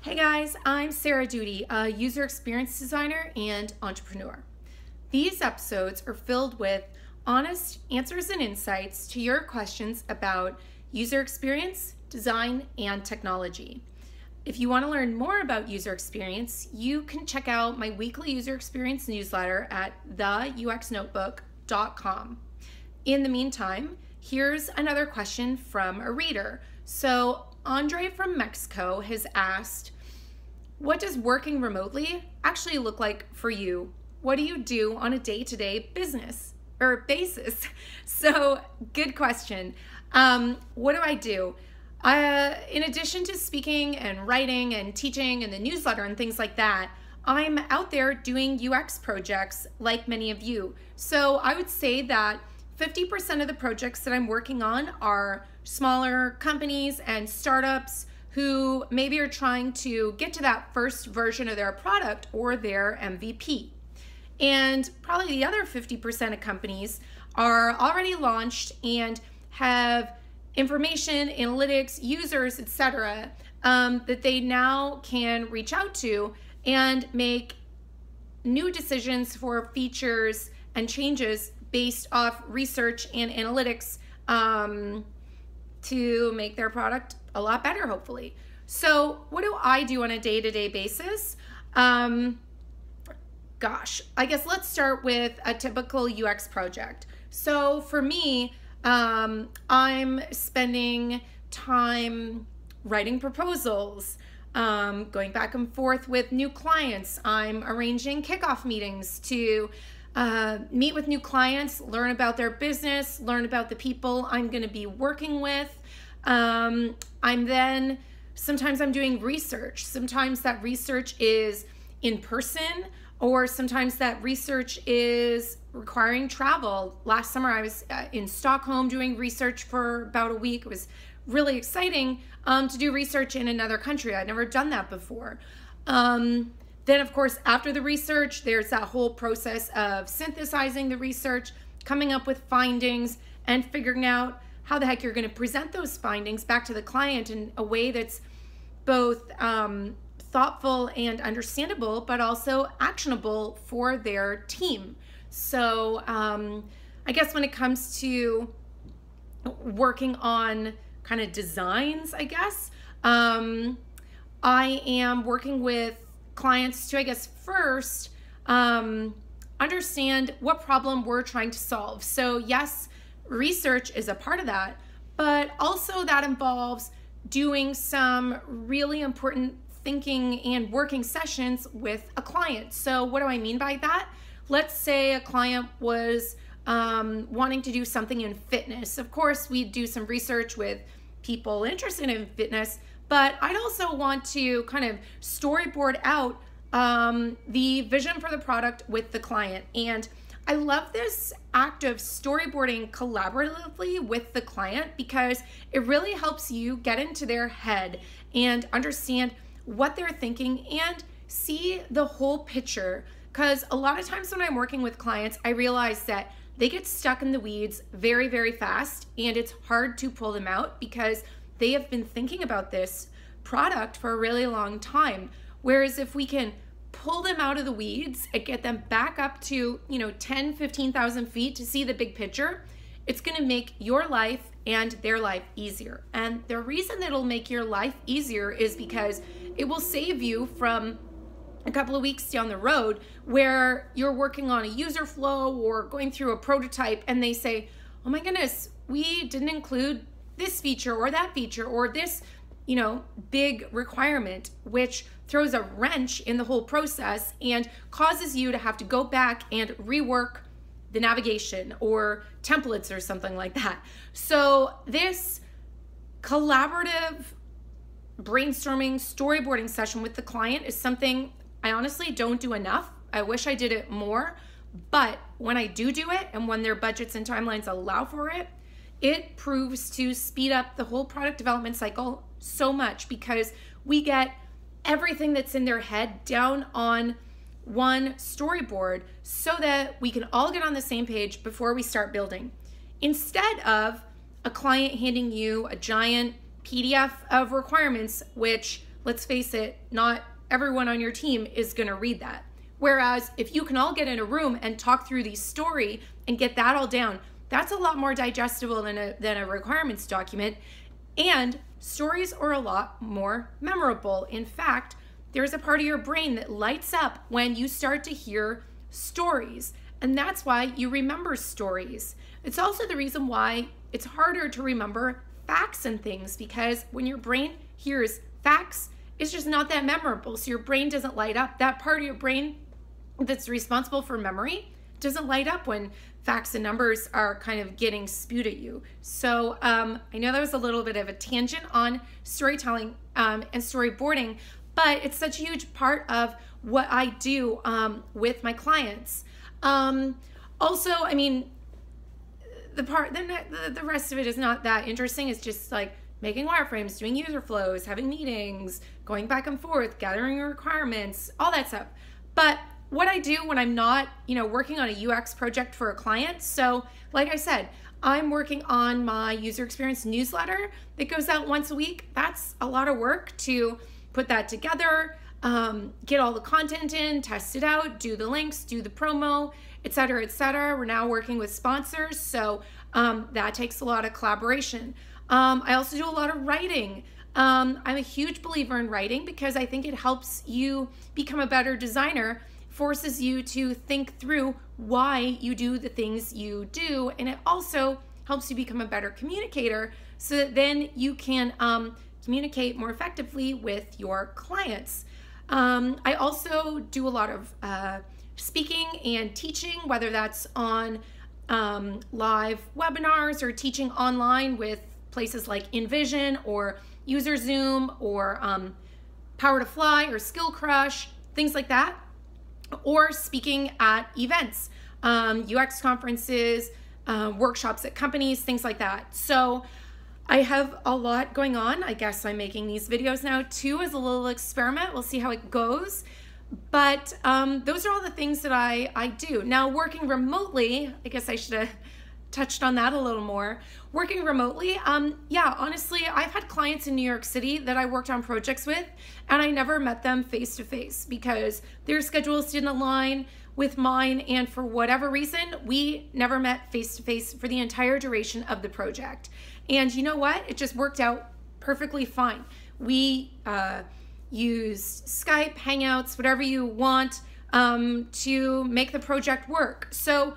Hey guys, I'm Sarah Duty, a user experience designer and entrepreneur. These episodes are filled with honest answers and insights to your questions about user experience, design, and technology. If you want to learn more about user experience, you can check out my weekly user experience newsletter at theuxnotebook.com. In the meantime, here's another question from a reader. So Andre from Mexico has asked, what does working remotely actually look like for you? What do you do on a day-to-day basis? So good question. What do I do? In addition to speaking and writing and teaching and the newsletter and things like that, I'm out there doing UX projects like many of you. So I would say that 50% of the projects that I'm working on are smaller companies and startups who maybe are trying to get to that first version of their product or their MVP. And probably the other 50% of companies are already launched and have information, analytics, users, etc., that they now can reach out to and make new decisions for features and changes based off research and analytics to make their product a lot better, hopefully. So what do I do on a day-to-day basis? Gosh, I guess let's start with a typical UX project. So for me, I'm spending time writing proposals, going back and forth with new clients. I'm arranging kickoff meetings to meet with new clients, learn about their business, learn about the people I'm going to be working with. Sometimes I'm doing research. Sometimes that research is in person, or sometimes that research is requiring travel. Last summer I was in Stockholm doing research for about a week. It was really exciting to do research in another country. I'd never done that before. Then, of course, after the research, there's that whole process of synthesizing the research, coming up with findings, and figuring out how the heck you're going to present those findings back to the client in a way that's both thoughtful and understandable, but also actionable for their team. So I guess when it comes to working on kind of designs, I guess, I am working with clients to, I guess, first understand what problem we're trying to solve. So yes, research is a part of that, but also that involves doing some really important thinking and working sessions with a client. So what do I mean by that? Let's say a client was wanting to do something in fitness. Of course, we do some research with people interested in fitness, but I'd also want to kind of storyboard out the vision for the product with the client. And I love this act of storyboarding collaboratively with the client because it really helps you get into their head and understand what they're thinking and see the whole picture. Because a lot of times when I'm working with clients, I realize that they get stuck in the weeds very, very fast, and it's hard to pull them out because they have been thinking about this product for a really long time. Whereas if we can pull them out of the weeds and get them back up to 10, 15,000 feet to see the big picture, it's going to make your life and their life easier. And the reason that it'll make your life easier is because it will save you from a couple of weeks down the road where you're working on a user flow or going through a prototype and they say, oh my goodness, we didn't include this feature or that feature or this big requirement, which throws a wrench in the whole process and causes you to have to go back and rework the navigation or templates or something like that. So this collaborative brainstorming, storyboarding session with the client is something I honestly don't do enough. I wish I did it more, but when I do it and when their budgets and timelines allow for it, it proves to speed up the whole product development cycle so much because we get everything that's in their head down on one storyboard so that we can all get on the same page before we start building. Instead of a client handing you a giant PDF of requirements, which let's face it, not everyone on your team is going to read that. Whereas if you can all get in a room and talk through the story and get that all down, that's a lot more digestible than a requirements document. And stories are a lot more memorable. In fact, there's a part of your brain that lights up when you start to hear stories. And that's why you remember stories. It's also the reason why it's harder to remember facts and things, because when your brain hears facts, it's just not that memorable. So your brain doesn't light up. That part of your brain that's responsible for memory doesn't light up when facts and numbers are kind of getting spewed at you. So I know that was a little bit of a tangent on storytelling and storyboarding, but it's such a huge part of what I do with my clients. Also, I mean, the rest of it is not that interesting. It's just like making wireframes, doing user flows, having meetings, going back and forth, gathering requirements, all that stuff. But what I do when I'm not, working on a UX project for a client. So like I said, I'm working on my user experience newsletter that goes out once a week. That's a lot of work to put that together, get all the content in, test it out, do the links, do the promo, et cetera, et cetera. We're now working with sponsors, so that takes a lot of collaboration. I also do a lot of writing. I'm a huge believer in writing because I think it helps you become a better designer, forces you to think through why you do the things you do, and it also helps you become a better communicator so that then you can communicate more effectively with your clients. I also do a lot of speaking and teaching, whether that's on live webinars or teaching online with places like InVision or UserZoom or Power to Fly or Skill Crush, things like that, or speaking at events, UX conferences, workshops at companies, things like that. So I have a lot going on. I guess I'm making these videos now too as a little experiment. We'll see how it goes. But those are all the things that I do. Now, working remotely, I guess I should have touched on that a little more. Working remotely, yeah, honestly, I've had clients in New York City that I worked on projects with, and I never met them face to face because their schedules didn't align with mine, and for whatever reason, we never met face to face for the entire duration of the project. And you know what? It just worked out perfectly fine. We used Skype, Hangouts, whatever you want to make the project work. So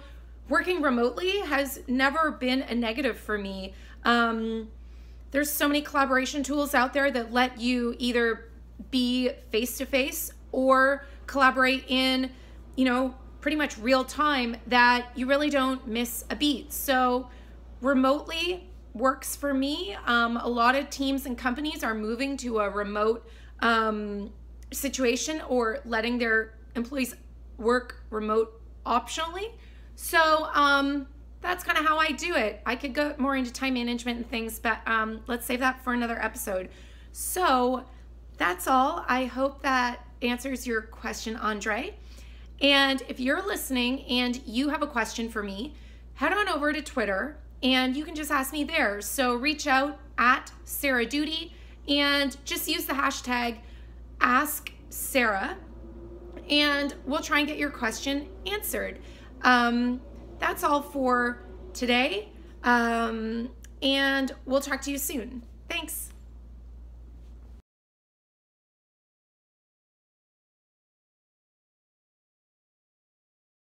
working remotely has never been a negative for me. There's so many collaboration tools out there that let you either be face-to-face or collaborate in, pretty much real time that you really don't miss a beat. So remotely works for me. A lot of teams and companies are moving to a remote situation or letting their employees work remote optionally. So that's kind of how I do it. I could go more into time management and things, but let's save that for another episode. So that's all. I hope that answers your question, Andre. And if you're listening and you have a question for me, head on over to Twitter and you can just ask me there. So reach out at Sarah Doody and just use the hashtag #AskSarah and we'll try and get your question answered. That's all for today, and we'll talk to you soon. Thanks.